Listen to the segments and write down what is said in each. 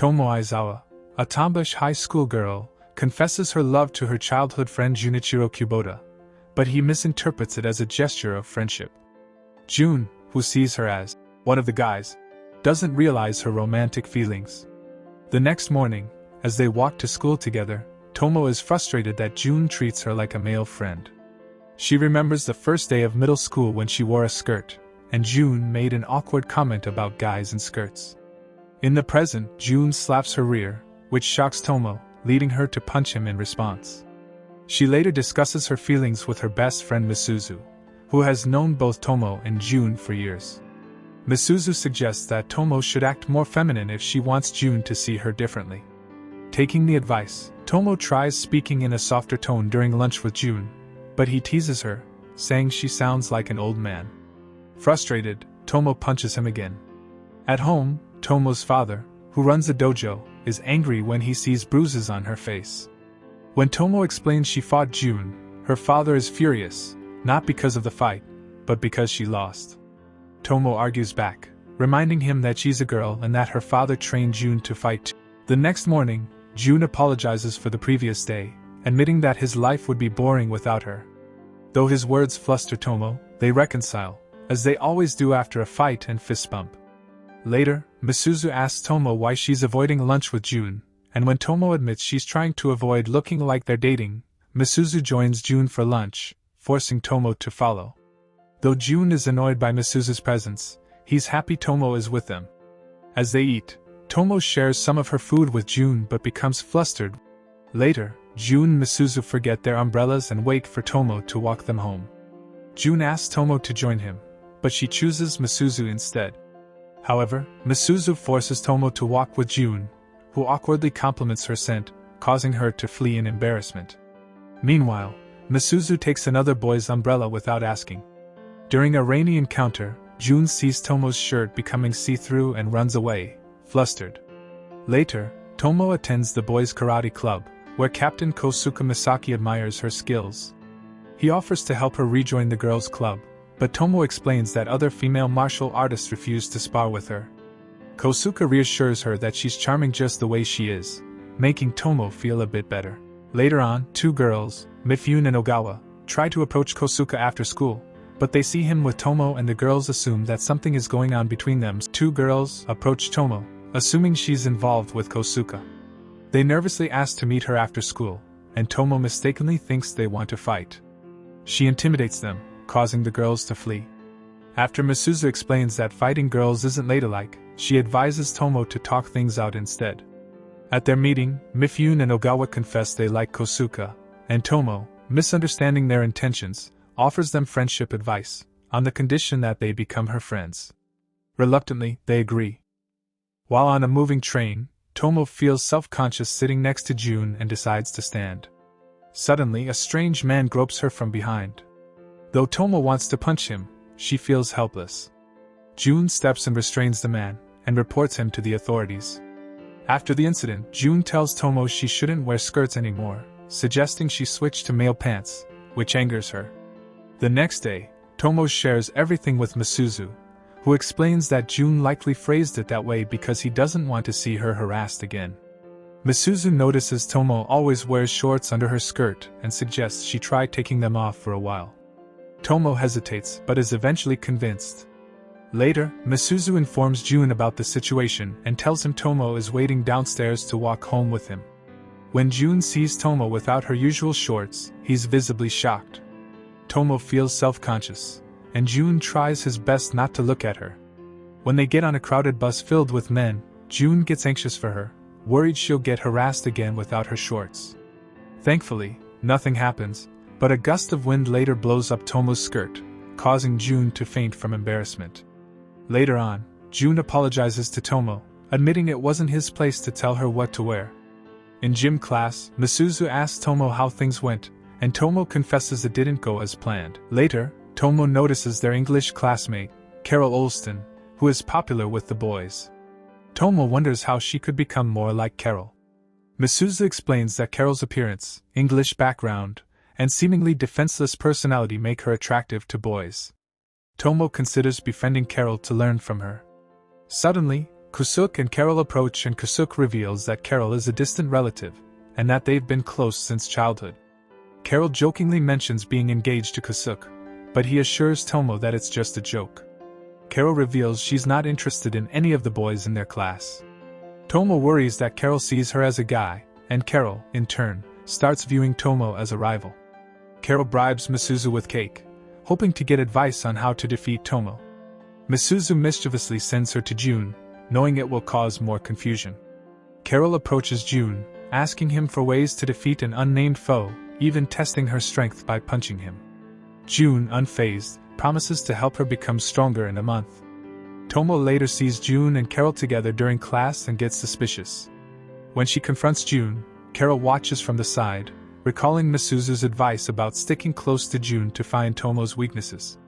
Tomo Aizawa, a tomboyish high school girl, confesses her love to her childhood friend Junichirou Kubota, but he misinterprets it as a gesture of friendship. June, who sees her as one of the guys, doesn't realize her romantic feelings. The next morning, as they walk to school together, Tomo is frustrated that June treats her like a male friend. She remembers the first day of middle school when she wore a skirt, and June made an awkward comment about guys in skirts. In the present, June slaps her rear, which shocks Tomo, leading her to punch him in response. She later discusses her feelings with her best friend Misuzu, who has known both Tomo and June for years. Misuzu suggests that Tomo should act more feminine if she wants June to see her differently. Taking the advice, Tomo tries speaking in a softer tone during lunch with June, but he teases her, saying she sounds like an old man. Frustrated, Tomo punches him again. At home, Tomo's father, who runs a dojo, is angry when he sees bruises on her face. When Tomo explains she fought June, her father is furious, not because of the fight, but because she lost. Tomo argues back, reminding him that she's a girl and that her father trained June to fight too. The next morning, June apologizes for the previous day, admitting that his life would be boring without her. Though his words fluster Tomo, they reconcile, as they always do after a fight and fist bump. Later, Misuzu asks Tomo why she's avoiding lunch with June, and when Tomo admits she's trying to avoid looking like they're dating, Misuzu joins June for lunch, forcing Tomo to follow. Though June is annoyed by Misuzu's presence, he's happy Tomo is with them. As they eat, Tomo shares some of her food with June but becomes flustered. Later, June and Misuzu forget their umbrellas and wait for Tomo to walk them home. June asks Tomo to join him, but she chooses Misuzu instead. However, Misuzu forces Tomo to walk with June, who awkwardly compliments her scent, causing her to flee in embarrassment. Meanwhile, Misuzu takes another boy's umbrella without asking. During a rainy encounter, June sees Tomo's shirt becoming see-through and runs away, flustered. Later, Tomo attends the boys' karate club, where Captain Kosuke Misaki admires her skills. He offers to help her rejoin the girls' club, but Tomo explains that other female martial artists refuse to spar with her. Kosuke reassures her that she's charming just the way she is, making Tomo feel a bit better. Later on, two girls, Mifune and Ogawa, try to approach Kosuke after school, but they see him with Tomo and the girls assume that something is going on between them. Two girls approach Tomo, assuming she's involved with Kosuke. They nervously ask to meet her after school, and Tomo mistakenly thinks they want to fight. She intimidates them, causing the girls to flee. After Misuzu explains that fighting girls isn't ladylike, she advises Tomo to talk things out instead. At their meeting, Mifune and Ogawa confess they like Kosuke, and Tomo, misunderstanding their intentions, offers them friendship advice, on the condition that they become her friends. Reluctantly, they agree. While on a moving train, Tomo feels self-conscious sitting next to June and decides to stand. Suddenly, a strange man gropes her from behind. Though Tomo wants to punch him, she feels helpless. June steps and restrains the man, and reports him to the authorities. After the incident, June tells Tomo she shouldn't wear skirts anymore, suggesting she switch to male pants, which angers her. The next day, Tomo shares everything with Misuzu, who explains that June likely phrased it that way because he doesn't want to see her harassed again. Misuzu notices Tomo always wears shorts under her skirt and suggests she try taking them off for a while. Tomo hesitates but is eventually convinced. Later, Misuzu informs June about the situation and tells him Tomo is waiting downstairs to walk home with him. When June sees Tomo without her usual shorts, he's visibly shocked. Tomo feels self-conscious, and June tries his best not to look at her. When they get on a crowded bus filled with men, June gets anxious for her, worried she'll get harassed again without her shorts. Thankfully, nothing happens, but a gust of wind later blows up Tomo's skirt, causing June to faint from embarrassment. Later on, June apologizes to Tomo, admitting it wasn't his place to tell her what to wear. In gym class, Misuzu asks Tomo how things went, and Tomo confesses it didn't go as planned. Later, Tomo notices their English classmate, Carol Olston, who is popular with the boys. Tomo wonders how she could become more like Carol. Misuzu explains that Carol's appearance, English background, and seemingly defenseless personality make her attractive to boys. Tomo considers befriending Carol to learn from her. Suddenly, Kusuke and Carol approach and Kusuke reveals that Carol is a distant relative, and that they've been close since childhood. Carol jokingly mentions being engaged to Kusuke, but he assures Tomo that it's just a joke. Carol reveals she's not interested in any of the boys in their class. Tomo worries that Carol sees her as a guy, and Carol, in turn, starts viewing Tomo as a rival. Carol bribes Misuzu with cake, hoping to get advice on how to defeat Tomo. Misuzu mischievously sends her to Jun, knowing it will cause more confusion. Carol approaches Jun, asking him for ways to defeat an unnamed foe, even testing her strength by punching him. Jun, unfazed, promises to help her become stronger in a month. Tomo later sees Jun and Carol together during class and gets suspicious. When she confronts Jun, Carol watches from the side, recalling Misuzu's advice about sticking close to Jun to find Tomo's weaknesses.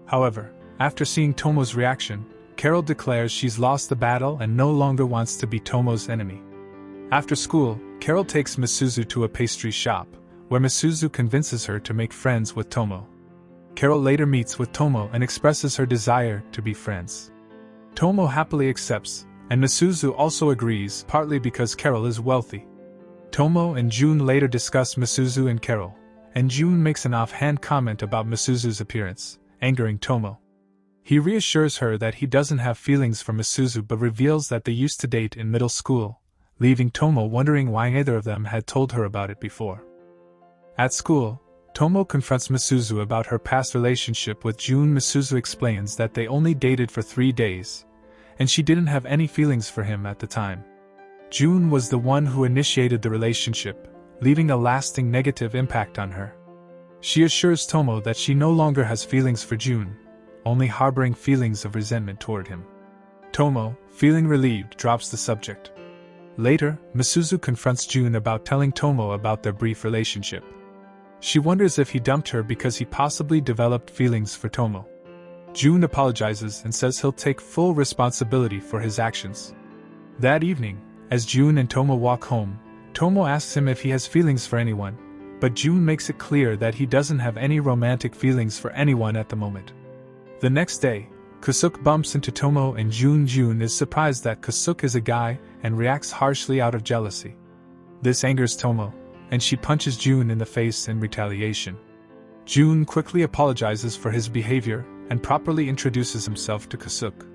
However, after seeing Tomo's reaction, Carol declares she's lost the battle and no longer wants to be Tomo's enemy. After school, Carol takes Misuzu to a pastry shop, where Misuzu convinces her to make friends with Tomo. Carol later meets with Tomo and expresses her desire to be friends. Tomo happily accepts, and Misuzu also agrees, partly because Carol is wealthy. Tomo and Jun later discuss Misuzu and Carol, and Jun makes an offhand comment about Misuzu's appearance, angering Tomo. He reassures her that he doesn't have feelings for Misuzu but reveals that they used to date in middle school, leaving Tomo wondering why neither of them had told her about it before. At school, Tomo confronts Misuzu about her past relationship with Jun. Misuzu explains that they only dated for 3 days, and she didn't have any feelings for him at the time. Jun was the one who initiated the relationship, leaving a lasting negative impact on her. She assures Tomo that she no longer has feelings for Jun, only harboring feelings of resentment toward him. Tomo, feeling relieved, drops the subject. Later, Misuzu confronts Jun about telling Tomo about their brief relationship. She wonders if he dumped her because he possibly developed feelings for Tomo. Jun apologizes and says he'll take full responsibility for his actions. That evening, as Jun and Tomo walk home, Tomo asks him if he has feelings for anyone, but Jun makes it clear that he doesn't have any romantic feelings for anyone at the moment. The next day, Kusuke bumps into Tomo and Jun. Jun is surprised that Kusuke is a guy and reacts harshly out of jealousy. This angers Tomo, and she punches Jun in the face in retaliation. Jun quickly apologizes for his behavior and properly introduces himself to Kusuke.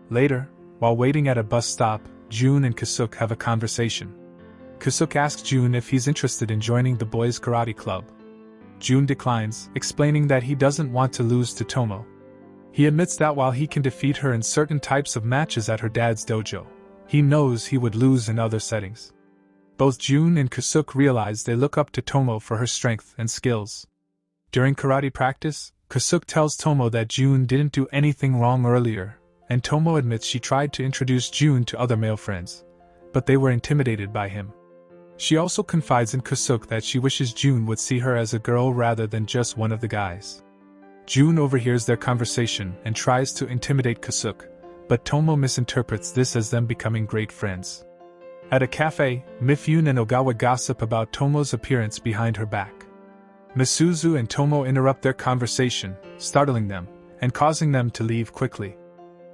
Later, while waiting at a bus stop, Jun and Kusuke have a conversation. Kusuke asks Jun if he's interested in joining the boys' karate club. Jun declines, explaining that he doesn't want to lose to Tomo. He admits that while he can defeat her in certain types of matches at her dad's dojo, he knows he would lose in other settings. Both Jun and Kusuke realize they look up to Tomo for her strength and skills. During karate practice, Kusuke tells Tomo that Jun didn't do anything wrong earlier, and Tomo admits she tried to introduce Jun to other male friends, but they were intimidated by him. She also confides in Kusuke that she wishes Jun would see her as a girl rather than just one of the guys. Jun overhears their conversation and tries to intimidate Kusuke, but Tomo misinterprets this as them becoming great friends. At a cafe, Mifune and Ogawa gossip about Tomo's appearance behind her back. Misuzu and Tomo interrupt their conversation, startling them, and causing them to leave quickly.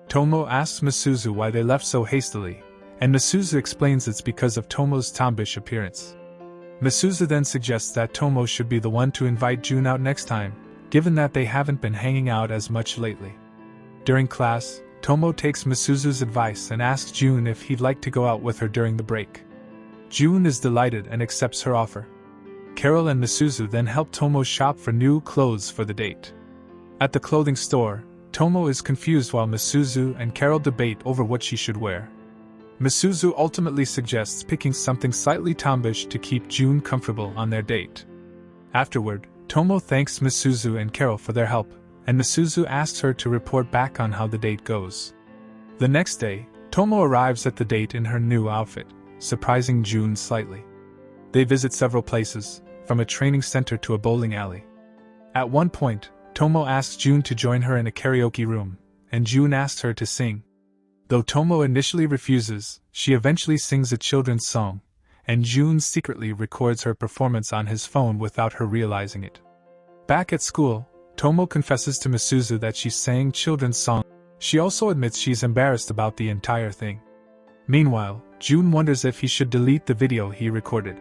Tomo asks Misuzu why they left so hastily, and Misuzu explains it's because of Tomo's tomboyish appearance. Misuzu then suggests that Tomo should be the one to invite Jun out next time, given that they haven't been hanging out as much lately. During class, Tomo takes Misuzu's advice and asks Jun if he'd like to go out with her during the break. Jun is delighted and accepts her offer. Carol and Misuzu then help Tomo shop for new clothes for the date. At the clothing store, Tomo is confused while Misuzu and Carol debate over what she should wear. Misuzu ultimately suggests picking something slightly tomboyish to keep Jun comfortable on their date. Afterward, Tomo thanks Misuzu and Carol for their help, and Misuzu asks her to report back on how the date goes. The next day, Tomo arrives at the date in her new outfit, surprising Jun slightly. They visit several places, from a training center to a bowling alley. At one point, Tomo asks Jun to join her in a karaoke room, and Jun asks her to sing. Though Tomo initially refuses, she eventually sings a children's song, and Jun secretly records her performance on his phone without her realizing it. Back at school, Tomo confesses to Misuzu that she sang children's songs. She also admits she's embarrassed about the entire thing. Meanwhile, June wonders if he should delete the video he recorded.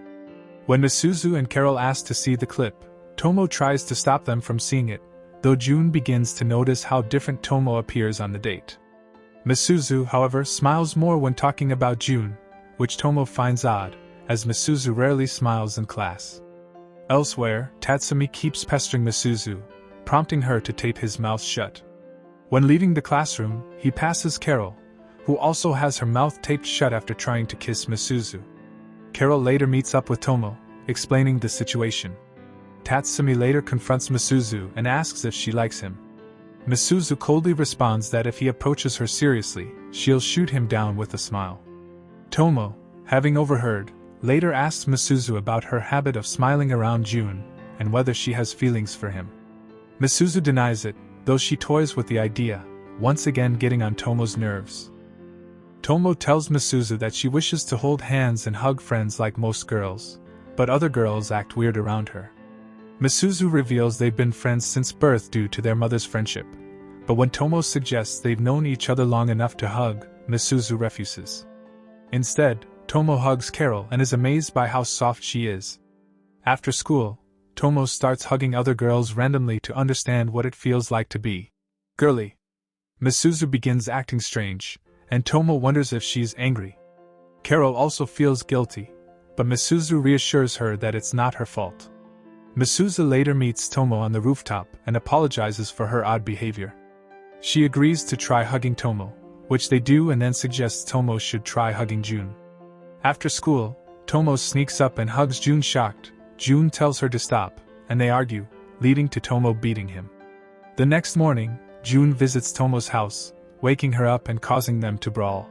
When Misuzu and Carol ask to see the clip, Tomo tries to stop them from seeing it, though June begins to notice how different Tomo appears on the date. Misuzu, however, smiles more when talking about June, which Tomo finds odd, as Misuzu rarely smiles in class. Elsewhere, Tatsumi keeps pestering Misuzu, prompting her to tape his mouth shut. When leaving the classroom, he passes Carol, who also has her mouth taped shut after trying to kiss Misuzu. Carol later meets up with Tomo, explaining the situation. Tatsumi later confronts Misuzu and asks if she likes him. Misuzu coldly responds that if he approaches her seriously, she'll shoot him down with a smile. Tomo, having overheard, later asks Misuzu about her habit of smiling around June, and whether she has feelings for him. Misuzu denies it, though she toys with the idea, once again getting on Tomo's nerves. Tomo tells Misuzu that she wishes to hold hands and hug friends like most girls, but other girls act weird around her. Misuzu reveals they've been friends since birth due to their mother's friendship, but when Tomo suggests they've known each other long enough to hug, Misuzu refuses. Instead, Tomo hugs Carol and is amazed by how soft she is. After school, Tomo starts hugging other girls randomly to understand what it feels like to be girly. Misuzu begins acting strange, and Tomo wonders if she's angry. Carol also feels guilty, but Misuzu reassures her that it's not her fault. Misuzu later meets Tomo on the rooftop and apologizes for her odd behavior. She agrees to try hugging Tomo, which they do, and then suggests Tomo should try hugging June. After school, Tomo sneaks up and hugs June shocked. June tells her to stop, and they argue, leading to Tomo beating him. The next morning, June visits Tomo's house, waking her up and causing them to brawl.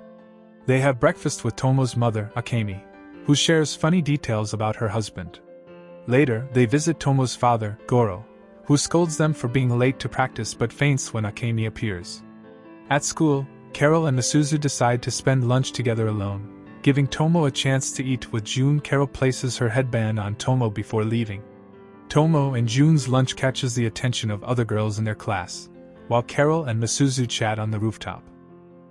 They have breakfast with Tomo's mother, Akemi, who shares funny details about her husband. Later, they visit Tomo's father, Goro, who scolds them for being late to practice but faints when Akemi appears. At school, Carol and Misuzu decide to spend lunch together alone, giving Tomo a chance to eat with June. Carol places her headband on Tomo before leaving. Tomo and June's lunch catches the attention of other girls in their class, while Carol and Misuzu chat on the rooftop.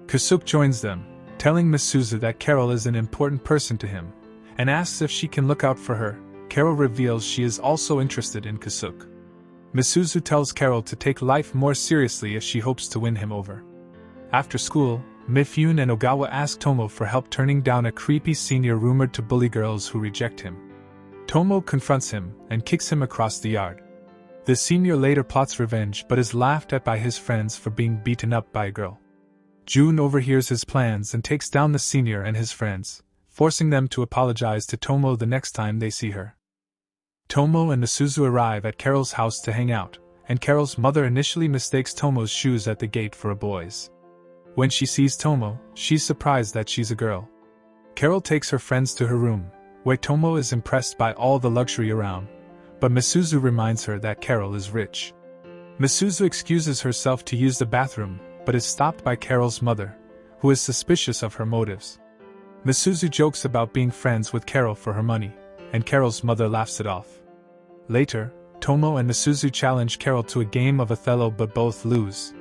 Kasuke joins them, telling Misuzu that Carol is an important person to him, and asks if she can look out for her. Carol reveals she is also interested in Kasuke. Misuzu tells Carol to take life more seriously if she hopes to win him over. After school, Mifune and Ogawa ask Tomo for help turning down a creepy senior rumored to bully girls who reject him. Tomo confronts him and kicks him across the yard. The senior later plots revenge but is laughed at by his friends for being beaten up by a girl. June overhears his plans and takes down the senior and his friends, forcing them to apologize to Tomo the next time they see her. Tomo and Misuzu arrive at Carol's house to hang out, and Carol's mother initially mistakes Tomo's shoes at the gate for a boy's. When she sees Tomo, she's surprised that she's a girl. Carol takes her friends to her room, where Tomo is impressed by all the luxury around, but Misuzu reminds her that Carol is rich. Misuzu excuses herself to use the bathroom, but is stopped by Carol's mother, who is suspicious of her motives. Misuzu jokes about being friends with Carol for her money, and Carol's mother laughs it off. Later, Tomo and Misuzu challenge Carol to a game of Othello but both lose.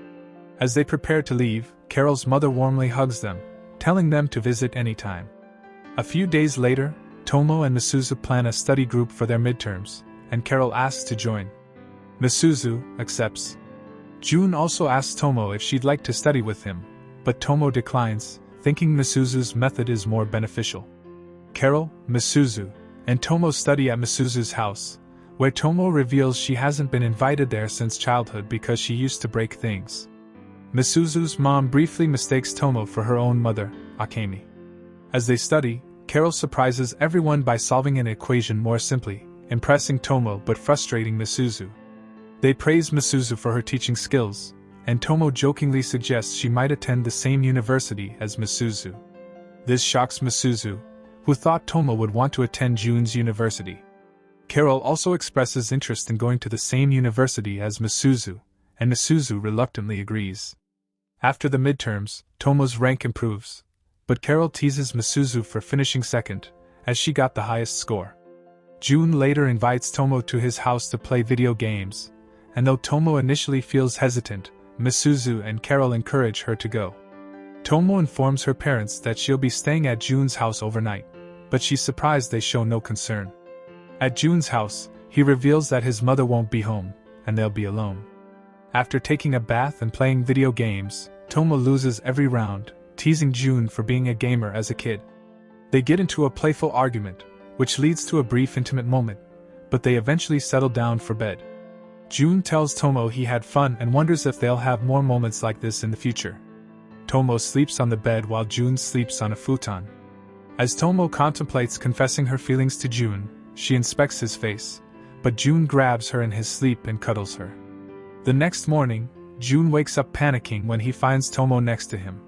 As they prepare to leave, Carol's mother warmly hugs them, telling them to visit anytime. A few days later, Tomo and Misuzu plan a study group for their midterms, and Carol asks to join. Misuzu accepts. June also asks Tomo if she'd like to study with him, but Tomo declines, thinking Misuzu's method is more beneficial. Carol, Misuzu, and Tomo study at Misuzu's house, where Tomo reveals she hasn't been invited there since childhood because she used to break things. Misuzu's mom briefly mistakes Tomo for her own mother, Akemi. As they study, Carol surprises everyone by solving an equation more simply, impressing Tomo but frustrating Misuzu. They praise Misuzu for her teaching skills, and Tomo jokingly suggests she might attend the same university as Misuzu. This shocks Misuzu, who thought Tomo would want to attend June's university. Carol also expresses interest in going to the same university as Misuzu, and Misuzu reluctantly agrees. After the midterms, Tomo's rank improves, but Carol teases Misuzu for finishing second, as she got the highest score. June later invites Tomo to his house to play video games, and though Tomo initially feels hesitant, Misuzu and Carol encourage her to go. Tomo informs her parents that she'll be staying at Jun's house overnight, but she's surprised they show no concern. At Jun's house, he reveals that his mother won't be home, and they'll be alone. After taking a bath and playing video games, Tomo loses every round, teasing Jun for being a gamer as a kid. They get into a playful argument, which leads to a brief intimate moment, but they eventually settle down for bed. Jun tells Tomo he had fun and wonders if they'll have more moments like this in the future. Tomo sleeps on the bed while Jun sleeps on a futon. As Tomo contemplates confessing her feelings to Jun, she inspects his face, but Jun grabs her in his sleep and cuddles her. The next morning, Jun wakes up panicking when he finds Tomo next to him.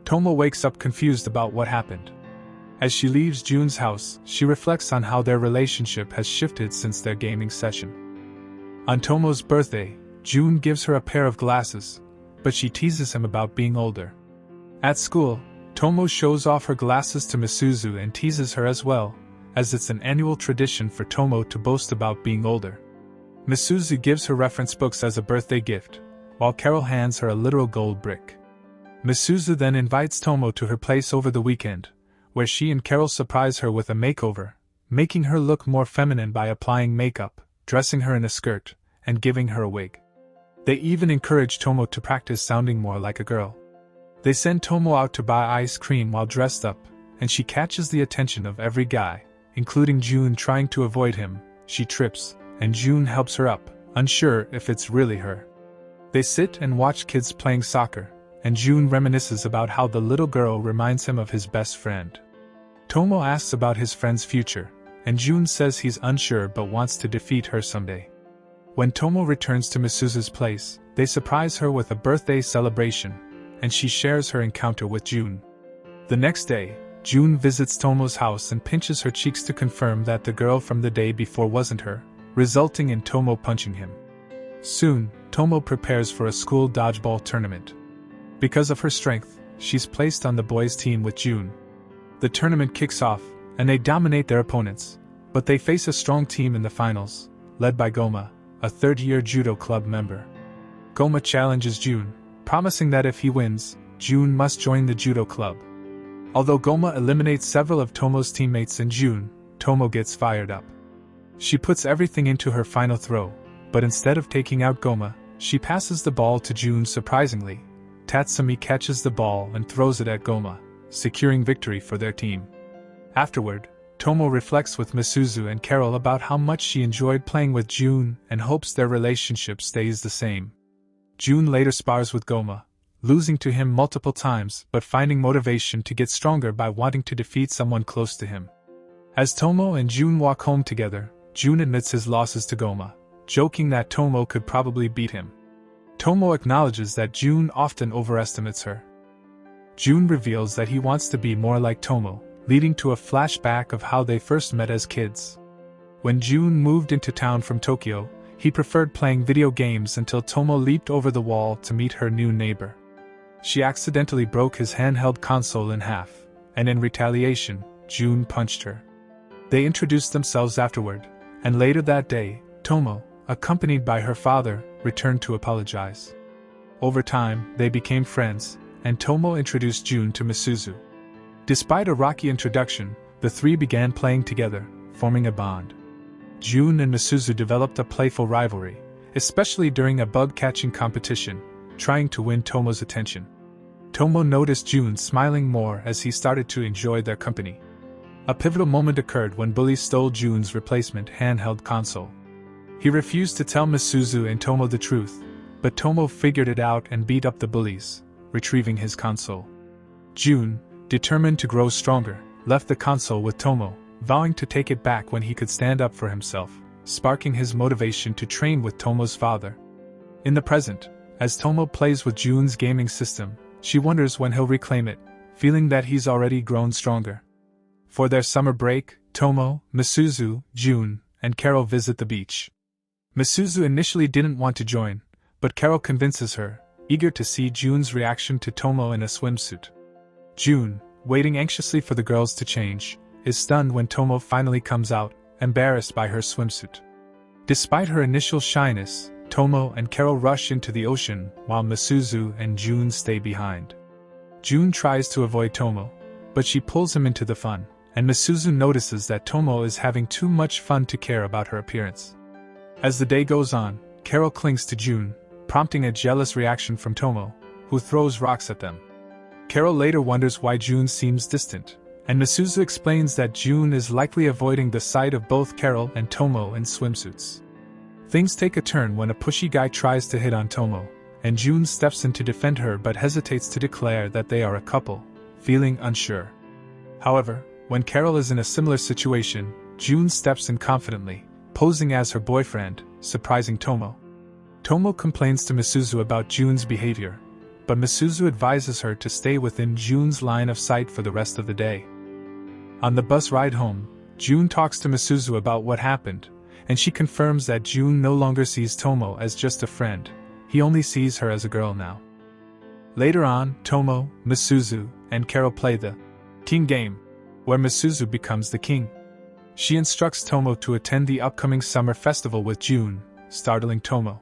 Tomo wakes up confused about what happened. As she leaves Jun's house, she reflects on how their relationship has shifted since their gaming session. On Tomo's birthday, Jun gives her a pair of glasses, but she teases him about being older. At school, Tomo shows off her glasses to Misuzu and teases her as well, as it's an annual tradition for Tomo to boast about being older. Misuzu gives her reference books as a birthday gift, while Carol hands her a literal gold brick. Misuzu then invites Tomo to her place over the weekend, where she and Carol surprise her with a makeover, making her look more feminine by applying makeup, dressing her in a skirt, and giving her a wig. They even encourage Tomo to practice sounding more like a girl. They send Tomo out to buy ice cream while dressed up, and she catches the attention of every guy, including Jun trying to avoid him. She trips, and Jun helps her up, unsure if it's really her. They sit and watch kids playing soccer, and Jun reminisces about how the little girl reminds him of his best friend. Tomo asks about his friend's future, and Jun says he's unsure but wants to defeat her someday. When Tomo returns to Misuzu's place, they surprise her with a birthday celebration, and she shares her encounter with Jun. The next day, Jun visits Tomo's house and pinches her cheeks to confirm that the girl from the day before wasn't her, resulting in Tomo punching him. Soon, Tomo prepares for a school dodgeball tournament. Because of her strength, she's placed on the boys' team with Jun. The tournament kicks off, and they dominate their opponents, but they face a strong team in the finals, led by Goma, a third-year judo club member. Goma challenges Jun, promising that if he wins, Jun must join the judo club. Although Goma eliminates several of Tomo's teammates in Jun, Tomo gets fired up. She puts everything into her final throw, but instead of taking out Goma, she passes the ball to Jun surprisingly. Tatsumi catches the ball and throws it at Goma, securing victory for their team. Afterward, Tomo reflects with Misuzu and Carol about how much she enjoyed playing with Jun and hopes their relationship stays the same. Jun later spars with Goma, losing to him multiple times but finding motivation to get stronger by wanting to defeat someone close to him. As Tomo and Jun walk home together, Jun admits his losses to Goma, joking that Tomo could probably beat him. Tomo acknowledges that Jun often overestimates her. Jun reveals that he wants to be more like Tomo, leading to a flashback of how they first met as kids. When Jun moved into town from Tokyo, he preferred playing video games until Tomo leaped over the wall to meet her new neighbor. She accidentally broke his handheld console in half, and in retaliation, Jun punched her. They introduced themselves afterward, and later that day, Tomo, accompanied by her father, returned to apologize. Over time, they became friends, and Tomo introduced Jun to Misuzu. Despite a rocky introduction, the three began playing together, forming a bond. Jun and Misuzu developed a playful rivalry, especially during a bug-catching competition, trying to win Tomo's attention. Tomo noticed Jun smiling more as he started to enjoy their company. A pivotal moment occurred when bullies stole Jun's replacement handheld console. He refused to tell Misuzu and Tomo the truth, but Tomo figured it out and beat up the bullies, retrieving his console. Jun, determined to grow stronger, left the console with Tomo, vowing to take it back when he could stand up for himself, sparking his motivation to train with Tomo's father. In the present, as Tomo plays with Jun's gaming system, she wonders when he'll reclaim it, feeling that he's already grown stronger. For their summer break, Tomo, Misuzu, Jun, and Carol visit the beach. Misuzu initially didn't want to join, but Carol convinces her, eager to see Jun's reaction to Tomo in a swimsuit. Jun, waiting anxiously for the girls to change, is stunned when Tomo finally comes out, embarrassed by her swimsuit. Despite her initial shyness, Tomo and Carol rush into the ocean while Misuzu and Jun stay behind. June tries to avoid Tomo, but she pulls him into the fun, and Misuzu notices that Tomo is having too much fun to care about her appearance. As the day goes on, Carol clings to June, prompting a jealous reaction from Tomo, who throws rocks at them. Carol later wonders why June seems distant, and Misuzu explains that June is likely avoiding the sight of both Carol and Tomo in swimsuits. Things take a turn when a pushy guy tries to hit on Tomo, and June steps in to defend her but hesitates to declare that they are a couple, feeling unsure. However, when Carol is in a similar situation, June steps in confidently, posing as her boyfriend, surprising Tomo. Tomo complains to Misuzu about June's behavior, but Misuzu advises her to stay within June's line of sight for the rest of the day. On the bus ride home, June talks to Misuzu about what happened, and she confirms that June no longer sees Tomo as just a friend, he only sees her as a girl now. Later on, Tomo, Misuzu, and Carol play the King game, where Misuzu becomes the king. She instructs Tomo to attend the upcoming summer festival with June, startling Tomo.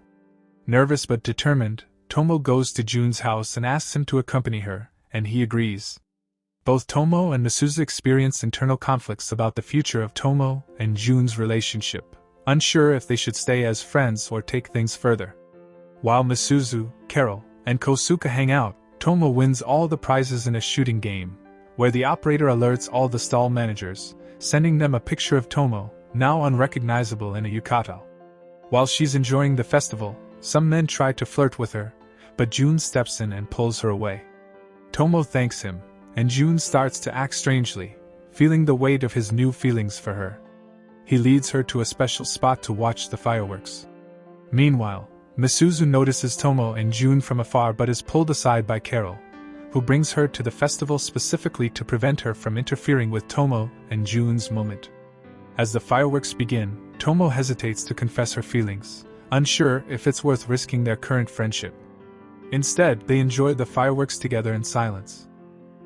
Nervous but determined, Tomo goes to June's house and asks him to accompany her, and he agrees. Both Tomo and Misuzu experience internal conflicts about the future of Tomo and June's relationship, unsure if they should stay as friends or take things further. While Misuzu, Carol, and Kosuke hang out, Tomo wins all the prizes in a shooting game, where the operator alerts all the stall managers, sending them a picture of Tomo, now unrecognizable in a yukata. While she's enjoying the festival, some men try to flirt with her, but June steps in and pulls her away. Tomo thanks him, and June starts to act strangely, feeling the weight of his new feelings for her. He leads her to a special spot to watch the fireworks. Meanwhile, Misuzu notices Tomo and June from afar but is pulled aside by Carol, who brings her to the festival specifically to prevent her from interfering with Tomo and June's moment. As the fireworks begin, Tomo hesitates to confess her feelings, unsure if it's worth risking their current friendship. Instead, they enjoy the fireworks together in silence.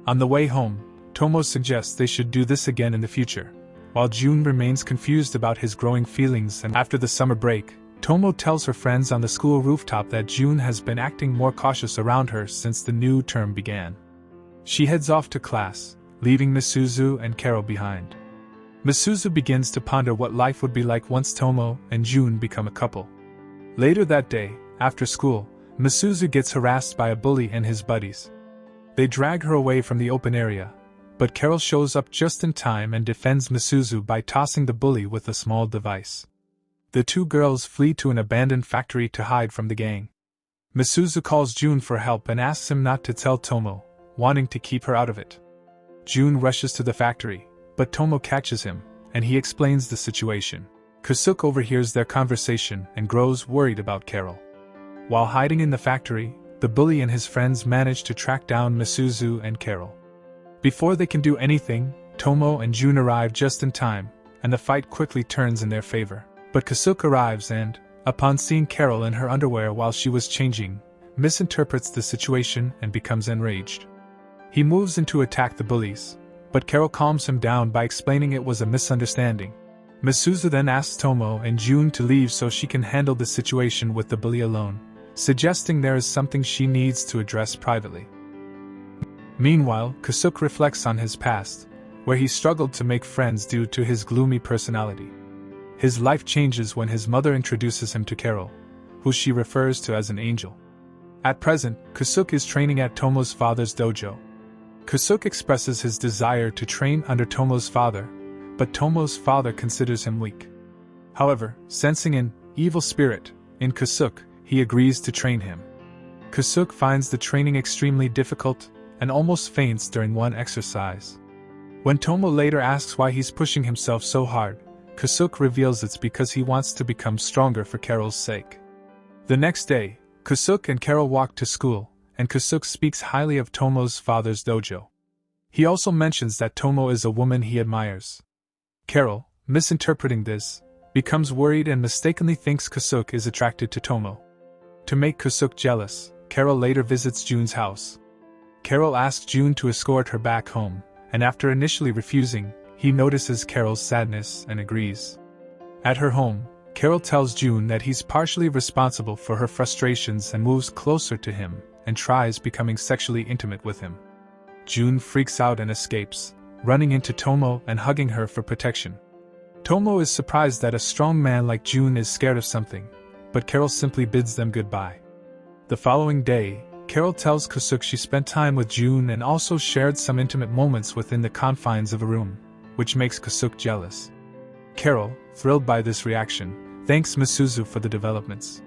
On the way home, Tomo suggests they should do this again in the future, while June remains confused about his growing feelings, and after the summer break, Tomo tells her friends on the school rooftop that June has been acting more cautious around her since the new term began. She heads off to class, leaving Misuzu and Carol behind. Misuzu begins to ponder what life would be like once Tomo and June become a couple. Later that day, after school, Misuzu gets harassed by a bully and his buddies. They drag her away from the open area, but Carol shows up just in time and defends Misuzu by tossing the bully with a small device. The two girls flee to an abandoned factory to hide from the gang. Misuzu calls June for help and asks him not to tell Tomo, wanting to keep her out of it. June rushes to the factory, but Tomo catches him, and he explains the situation. Kosuke overhears their conversation and grows worried about Carol. While hiding in the factory, the bully and his friends manage to track down Misuzu and Carol. Before they can do anything, Tomo and June arrive just in time, and the fight quickly turns in their favor. But Kosuke arrives and, upon seeing Carol in her underwear while she was changing, misinterprets the situation and becomes enraged. He moves in to attack the bullies, but Carol calms him down by explaining it was a misunderstanding. Misuzu then asks Tomo and June to leave so she can handle the situation with the bully alone, suggesting there is something she needs to address privately. Meanwhile, Kosuke reflects on his past, where he struggled to make friends due to his gloomy personality. His life changes when his mother introduces him to Carol, who she refers to as an angel. At present, Kosuke is training at Tomo's father's dojo. Kosuke expresses his desire to train under Tomo's father, but Tomo's father considers him weak. However, sensing an evil spirit in Kosuke, he agrees to train him. Kosuke finds the training extremely difficult and almost faints during one exercise. When Tomo later asks why he's pushing himself so hard, Kosuke reveals it's because he wants to become stronger for Carol's sake. The next day, Kosuke and Carol walk to school, and Kosuke speaks highly of Tomo's father's dojo. He also mentions that Tomo is a woman he admires. Carol, misinterpreting this, becomes worried and mistakenly thinks Kosuke is attracted to Tomo. To make Kosuke jealous, Carol later visits June's house. Carol asks June to escort her back home, and after initially refusing, he notices Carol's sadness and agrees. At her home, Carol tells June that he's partially responsible for her frustrations and moves closer to him and tries becoming sexually intimate with him. June freaks out and escapes, running into Tomo and hugging her for protection. Tomo is surprised that a strong man like June is scared of something, but Carol simply bids them goodbye. The following day, Carol tells Kusuke she spent time with June and also shared some intimate moments within the confines of a room, which makes Kusuke jealous. Carol, thrilled by this reaction, thanks Misuzu for the developments.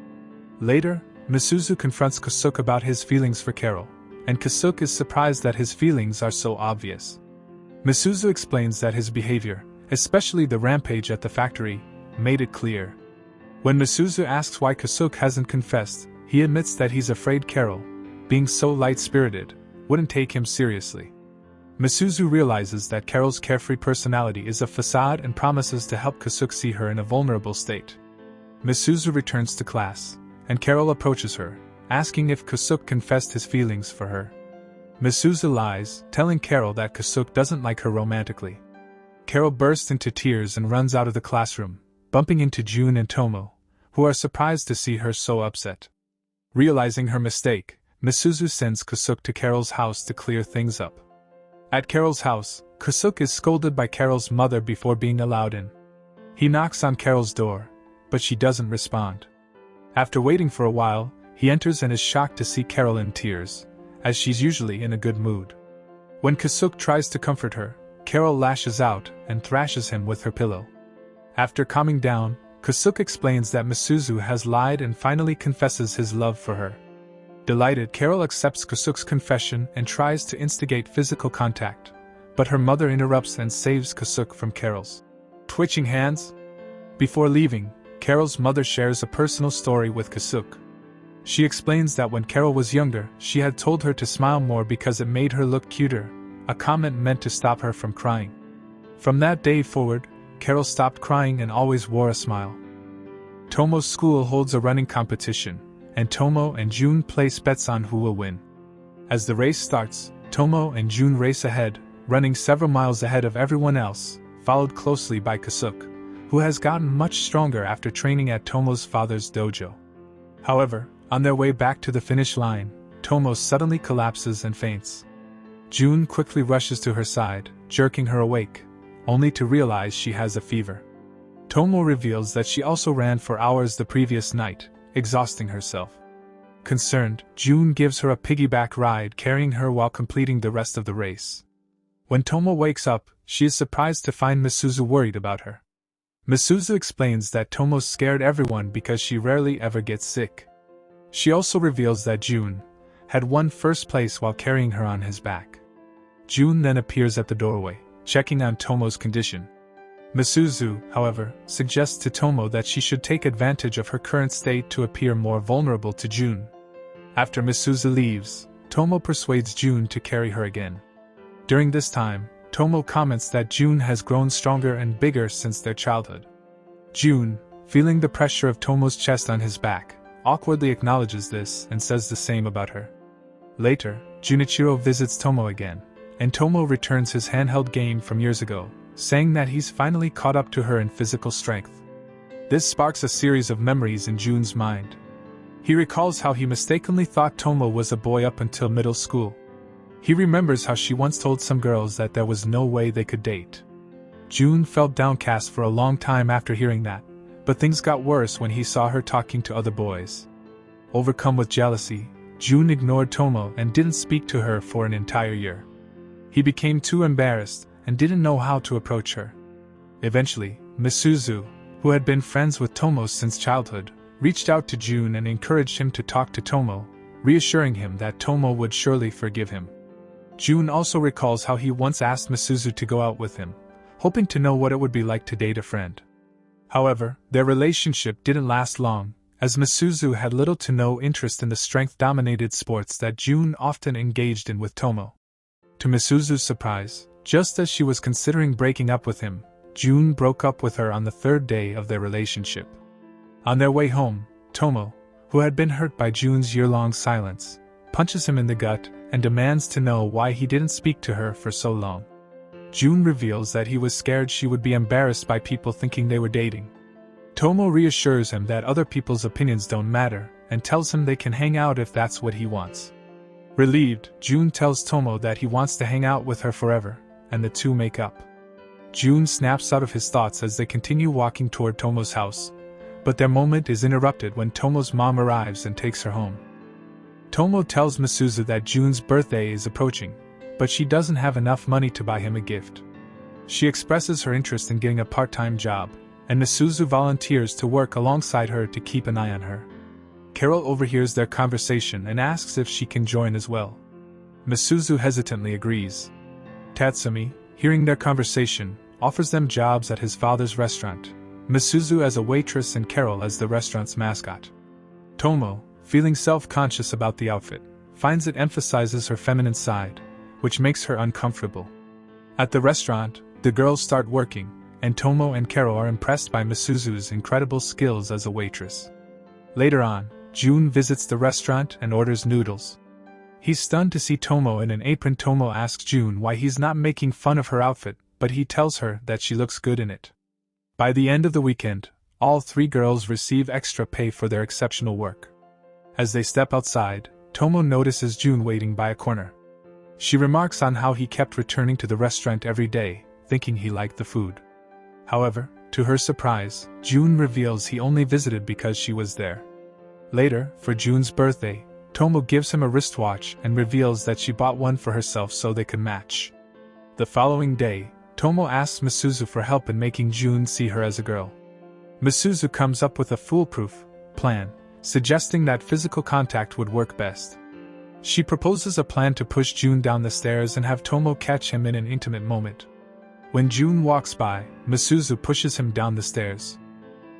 Later, Misuzu confronts Kusuke about his feelings for Carol, and Kusuke is surprised that his feelings are so obvious. Misuzu explains that his behavior, especially the rampage at the factory, made it clear. When Misuzu asks why Kusuke hasn't confessed, he admits that he's afraid Carol, being so light-spirited, wouldn't take him seriously. Misuzu realizes that Carol's carefree personality is a facade and promises to help Kusuke see her in a vulnerable state. Misuzu returns to class, and Carol approaches her, asking if Kusuke confessed his feelings for her. Misuzu lies, telling Carol that Kusuke doesn't like her romantically. Carol bursts into tears and runs out of the classroom, bumping into June and Tomo, who are surprised to see her so upset. Realizing her mistake, Misuzu sends Kusuke to Carol's house to clear things up. At Carol's house, Kusuke is scolded by Carol's mother before being allowed in. He knocks on Carol's door, but she doesn't respond. After waiting for a while, he enters and is shocked to see Carol in tears, as she's usually in a good mood. When Kusuke tries to comfort her, Carol lashes out and thrashes him with her pillow. After calming down, Kusuke explains that Misuzu has lied and finally confesses his love for her. Delighted, Carol accepts Kusuke's confession and tries to instigate physical contact, but her mother interrupts and saves Kusuke from Carol's twitching hands. Before leaving, Carol's mother shares a personal story with Kusuke. She explains that when Carol was younger, she had told her to smile more because it made her look cuter, a comment meant to stop her from crying. From that day forward, Carol stopped crying and always wore a smile. Tomo's school holds a running competition, and Tomo and June place bets on who will win. As the race starts, Tomo and June race ahead, running several miles ahead of everyone else, followed closely by Kusuke, who has gotten much stronger after training at Tomo's father's dojo. However, on their way back to the finish line, Tomo suddenly collapses and faints. June quickly rushes to her side, jerking her awake, only to realize she has a fever. Tomo reveals that she also ran for hours the previous night, exhausting herself. Concerned, June gives her a piggyback ride, carrying her while completing the rest of the race. When Tomo wakes up, she is surprised to find Misuzu worried about her. Misuzu explains that Tomo scared everyone because she rarely ever gets sick. She also reveals that June had won first place while carrying her on his back. June then appears at the doorway, checking on Tomo's condition. Misuzu, however, suggests to Tomo that she should take advantage of her current state to appear more vulnerable to June. After Misuzu leaves, Tomo persuades June to carry her again. During this time, Tomo comments that June has grown stronger and bigger since their childhood. June, feeling the pressure of Tomo's chest on his back, awkwardly acknowledges this and says the same about her. Later, Junichirou visits Tomo again, and Tomo returns his handheld game from years ago, saying that he's finally caught up to her in physical strength. This sparks a series of memories in June's mind. He recalls how he mistakenly thought Tomo was a boy up until middle school. He remembers how she once told some girls that there was no way they could date. June felt downcast for a long time after hearing that, but things got worse when he saw her talking to other boys. Overcome with jealousy, June ignored Tomo and didn't speak to her for an entire year. He became too embarrassed and didn't know how to approach her. Eventually, Misuzu, who had been friends with Tomo since childhood, reached out to June and encouraged him to talk to Tomo, reassuring him that Tomo would surely forgive him. June also recalls how he once asked Misuzu to go out with him, hoping to know what it would be like to date a friend. However, their relationship didn't last long, as Misuzu had little to no interest in the strength-dominated sports that June often engaged in with Tomo. To Misuzu's surprise, just as she was considering breaking up with him, June broke up with her on the third day of their relationship. On their way home, Tomo, who had been hurt by June's year-long silence, punches him in the gut and demands to know why he didn't speak to her for so long. June reveals that he was scared she would be embarrassed by people thinking they were dating. Tomo reassures him that other people's opinions don't matter and tells him they can hang out if that's what he wants. Relieved, June tells Tomo that he wants to hang out with her forever, and the two make up. June snaps out of his thoughts as they continue walking toward Tomo's house, but their moment is interrupted when Tomo's mom arrives and takes her home. Tomo tells Misuzu that June's birthday is approaching, but she doesn't have enough money to buy him a gift. She expresses her interest in getting a part-time job, and Misuzu volunteers to work alongside her to keep an eye on her. Carol overhears their conversation and asks if she can join as well. Misuzu hesitantly agrees. Tatsumi, hearing their conversation, offers them jobs at his father's restaurant, Misuzu as a waitress and Carol as the restaurant's mascot. Tomo, feeling self-conscious about the outfit, finds it emphasizes her feminine side, which makes her uncomfortable. At the restaurant, the girls start working, and Tomo and Carol are impressed by Misuzu's incredible skills as a waitress. Later on, June visits the restaurant and orders noodles. He's stunned to see Tomo in an apron. Tomo asks June why he's not making fun of her outfit, but he tells her that she looks good in it. By the end of the weekend, all three girls receive extra pay for their exceptional work. As they step outside, Tomo notices June waiting by a corner. She remarks on how he kept returning to the restaurant every day, thinking he liked the food. However, to her surprise, June reveals he only visited because she was there. Later, for June's birthday, Tomo gives him a wristwatch and reveals that she bought one for herself so they could match. The following day, Tomo asks Misuzu for help in making June see her as a girl. Misuzu comes up with a foolproof plan, suggesting that physical contact would work best. She proposes a plan to push June down the stairs and have Tomo catch him in an intimate moment. When June walks by, Misuzu pushes him down the stairs.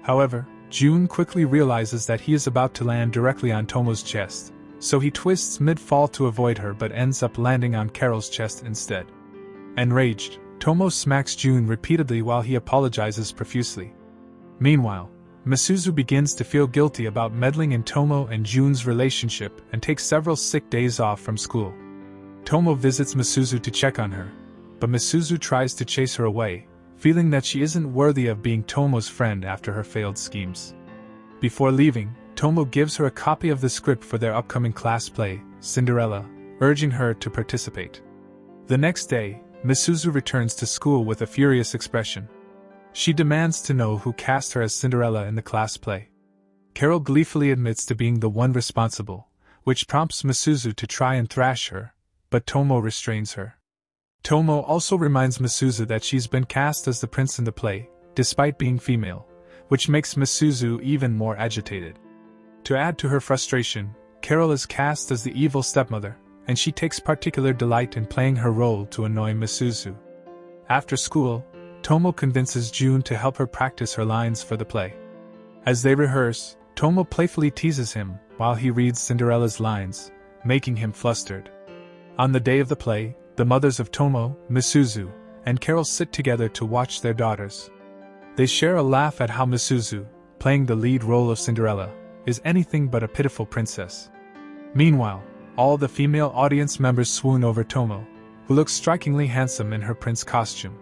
However, June quickly realizes that he is about to land directly on Tomo's chest, so he twists mid-fall to avoid her but ends up landing on Carol's chest instead. Enraged, Tomo smacks June repeatedly while he apologizes profusely. Meanwhile, Misuzu begins to feel guilty about meddling in Tomo and June's relationship and takes several sick days off from school. Tomo visits Misuzu to check on her, but Misuzu tries to chase her away, feeling that she isn't worthy of being Tomo's friend after her failed schemes. Before leaving, Tomo gives her a copy of the script for their upcoming class play, Cinderella, urging her to participate. The next day, Misuzu returns to school with a furious expression. She demands to know who cast her as Cinderella in the class play. Carol gleefully admits to being the one responsible, which prompts Misuzu to try and thrash her, but Tomo restrains her. Tomo also reminds Misuzu that she's been cast as the prince in the play, despite being female, which makes Misuzu even more agitated. To add to her frustration, Carol is cast as the evil stepmother, and she takes particular delight in playing her role to annoy Misuzu. After school, Tomo convinces June to help her practice her lines for the play. As they rehearse, Tomo playfully teases him while he reads Cinderella's lines, making him flustered. On the day of the play, the mothers of Tomo, Misuzu, and Carol sit together to watch their daughters. They share a laugh at how Misuzu, playing the lead role of Cinderella, is anything but a pitiful princess. Meanwhile, all the female audience members swoon over Tomo, who looks strikingly handsome in her prince costume.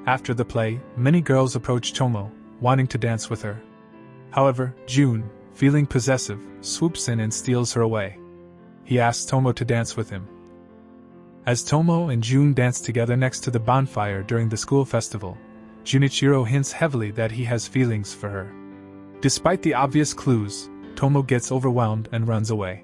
After the play, many girls approach Tomo, wanting to dance with her. However, June, feeling possessive, swoops in and steals her away. He asks Tomo to dance with him. As Tomo and June dance together next to the bonfire during the school festival, Junichirou hints heavily that he has feelings for her. Despite the obvious clues, Tomo gets overwhelmed and runs away.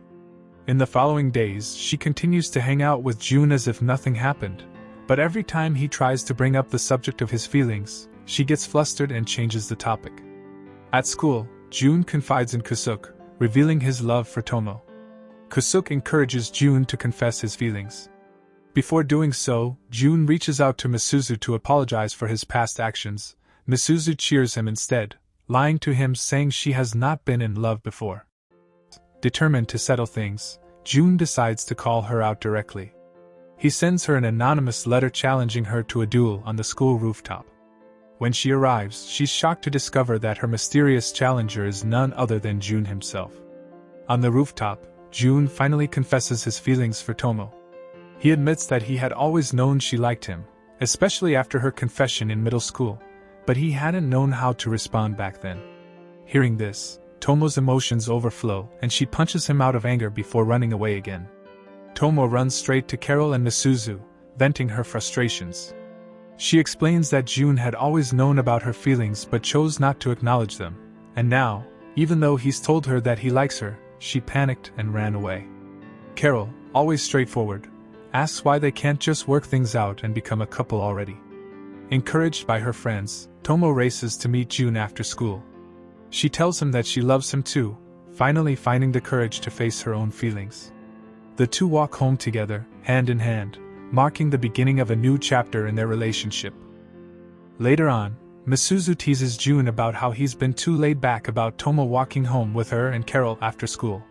In the following days, she continues to hang out with June as if nothing happened, but every time he tries to bring up the subject of his feelings, she gets flustered and changes the topic. At school, June confides in Kusuk, revealing his love for Tomo. Kusuk encourages June to confess his feelings. Before doing so, June reaches out to Misuzu to apologize for his past actions. Misuzu cheers him instead, lying to him saying she has not been in love before. Determined to settle things, June decides to call her out directly. He sends her an anonymous letter challenging her to a duel on the school rooftop. When she arrives, she's shocked to discover that her mysterious challenger is none other than June himself. On the rooftop, June finally confesses his feelings for Tomo. He admits that he had always known she liked him, especially after her confession in middle school, but he hadn't known how to respond back then. Hearing this, Tomo's emotions overflow and she punches him out of anger before running away again. Tomo runs straight to Carol and Misuzu, venting her frustrations. She explains that June had always known about her feelings but chose not to acknowledge them, and now, even though he's told her that he likes her, she panicked and ran away. Carol, always straightforward, asks why they can't just work things out and become a couple already. Encouraged by her friends, Tomo races to meet June after school. She tells him that she loves him too, finally finding the courage to face her own feelings. The two walk home together, hand in hand, marking the beginning of a new chapter in their relationship. Later on, Misuzu teases June about how he's been too laid back about Tomo walking home with her and Carol after school.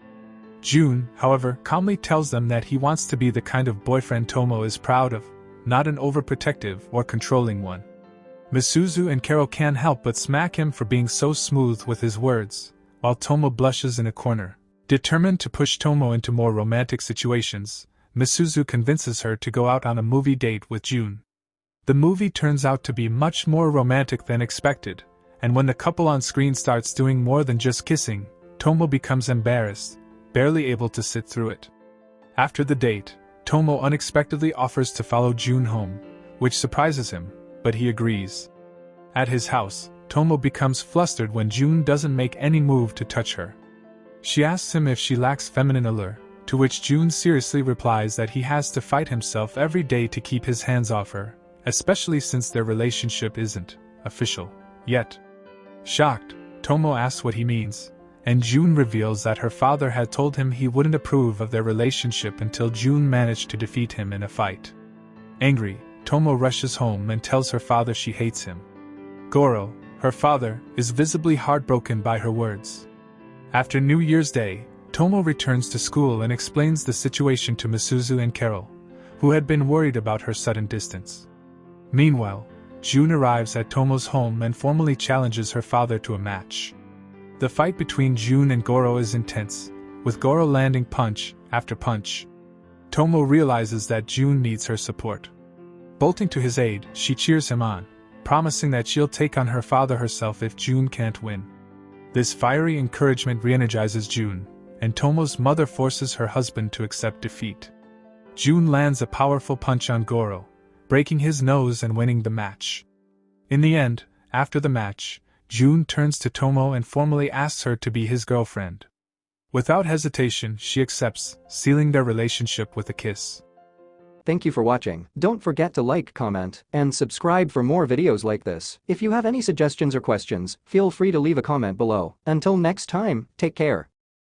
June, however, calmly tells them that he wants to be the kind of boyfriend Tomo is proud of, not an overprotective or controlling one. Misuzu and Carol can't help but smack him for being so smooth with his words, while Tomo blushes in a corner. Determined to push Tomo into more romantic situations, Misuzu convinces her to go out on a movie date with June. The movie turns out to be much more romantic than expected, and when the couple on screen starts doing more than just kissing, Tomo becomes embarrassed, barely able to sit through it. After the date, Tomo unexpectedly offers to follow June home, which surprises him, but he agrees. At his house, Tomo becomes flustered when June doesn't make any move to touch her. She asks him if she lacks feminine allure, to which June seriously replies that he has to fight himself every day to keep his hands off her, especially since their relationship isn't official yet. Shocked, Tomo asks what he means, and June reveals that her father had told him he wouldn't approve of their relationship until June managed to defeat him in a fight. Angry, Tomo rushes home and tells her father she hates him. Goro, her father, is visibly heartbroken by her words. After New Year's Day, Tomo returns to school and explains the situation to Misuzu and Carol, who had been worried about her sudden distance. Meanwhile, June arrives at Tomo's home and formally challenges her father to a match. The fight between June and Goro is intense, with Goro landing punch after punch. Tomo realizes that June needs her support. Bolting to his aid, she cheers him on, promising that she'll take on her father herself if June can't win. This fiery encouragement re-energizes June, and Tomo's mother forces her husband to accept defeat. June lands a powerful punch on Goro, breaking his nose and winning the match. In the end, after the match, June turns to Tomo and formally asks her to be his girlfriend. Without hesitation, she accepts, sealing their relationship with a kiss. Thank you for watching. Don't forget to like, comment, and subscribe for more videos like this. If you have any suggestions or questions, feel free to leave a comment below. Until next time, take care.